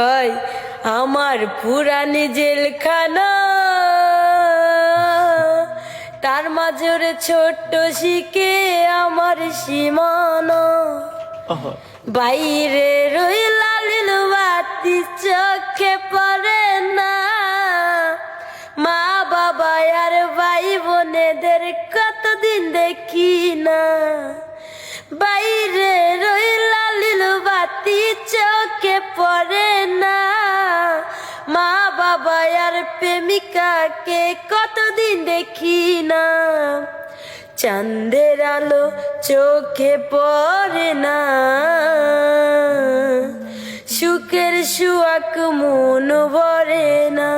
হয় আমার পুরানি জেলখানা, তার মাঝরে ছোট্ট শিখে আমার সীমানা। বাইরে রই লালিল বাতি চোখে পড়ে না, মা বাবা আর ভাই বোনেদের কতদিন দেখি না। বাইরে রই লালিল বাতি চোখে পড়ে না, মা বাবা আর প্রেমিকাকে কতদিন দেখি না। চাঁদের আলো চোখে পড়ে না, সুখের সুয়াক মন ভরে না।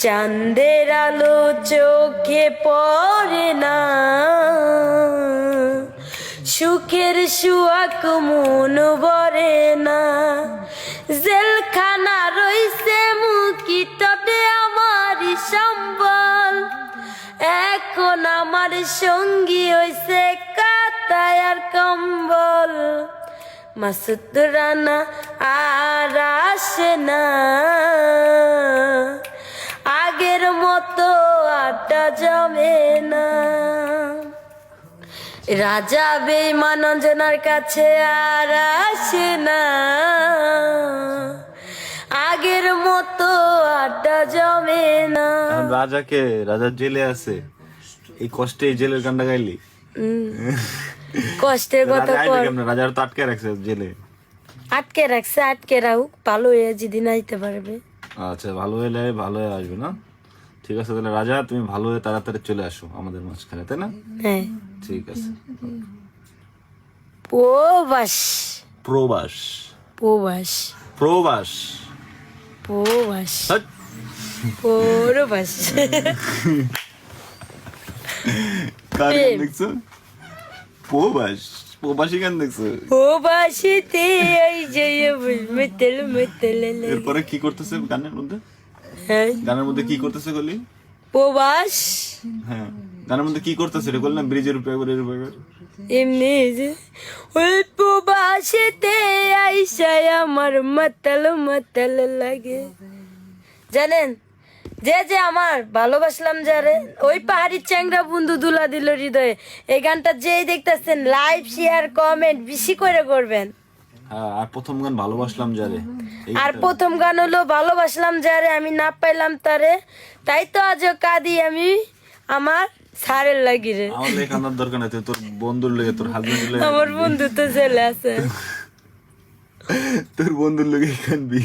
চাঁদের আলো চোখে পড়ে না, সুখের সুয়াক মন ভরে না। জেলখানা রইছে মুখি তবে আমারই সম্বল, এখন আমার সঙ্গী হইছে কাঁথায় আর কম্বল। মাসুদ রানা আর আসে না, আগের মতো আড্ডা জমে না। রাজা বেঈমান অঞ্জনার কাছে আর আসে না, আগের মতো আড্ডা জমে না। রাজাকে রাজা জেলে আছে, এই কষ্টে এই জেলের গানটা গাইলি। কষ্টের কথা রাজার তো আটকে রাখছে জেলে। আটকে রাখছে, আটকে রাখুক, ভালো হয়ে যেদিন আইতে পারবে। আচ্ছা, ভালো হলে ভালো হয়ে আসবে না? ঠিক আছে, তাহলে রাজা তুমি ভালো হয়ে তাড়াতাড়ি চলে আসো আমাদের মাঝখানে, তাই না? হ্যাঁ, ঠিক আছে। প্রবাস প্রবাস প্রবাস প্রবাস প্রবাস হাট। প্রবাস কার গান দেখছো? প্রবাস প্রবাসী গান দেখছো? প্রবাসীতে এই যে মেতেল মেতেল। এরপরে কি করতেছে গানের মধ্যে? হ্যাঁ, গানের মধ্যে কি করতেছে বলি? প্রবাস। হ্যাঁ, গানের মধ্যে কি করতেছে রে বললাম, ব্রিজের উপরে একবার এর উপরে এমনি যে ওই প্রবাসীতে আইসায় আমার মাতাল মাতাল লাগে। জানেন, যে যে আমার ভালোবাসলাম যারে, ওই পাহাড়ি চ্যাংরা বন্ধু দুলা দিল হৃদয়ে। এই গানটা যেই দেখতেছেন লাইভ শেয়ার কমেন্ট বেশি করে করবেন। হ্যাঁ, আর প্রথম গান ভালোবাসলাম যারে। আর প্রথম গান হলো ভালোবাসলাম যারে আমি না পাইলাম তারে, তাই তো আজও কাঁদি আমি আমার সারের লাগি রে। আমার লেগে কান্নার দরকার নাই, তুই তোর বন্ধুর লেগে, তোর হাজবেন্ডের লেগে, আমার বন্ধু তো ছেলে আছে, তোর বন্ধুর লেগে কানবি।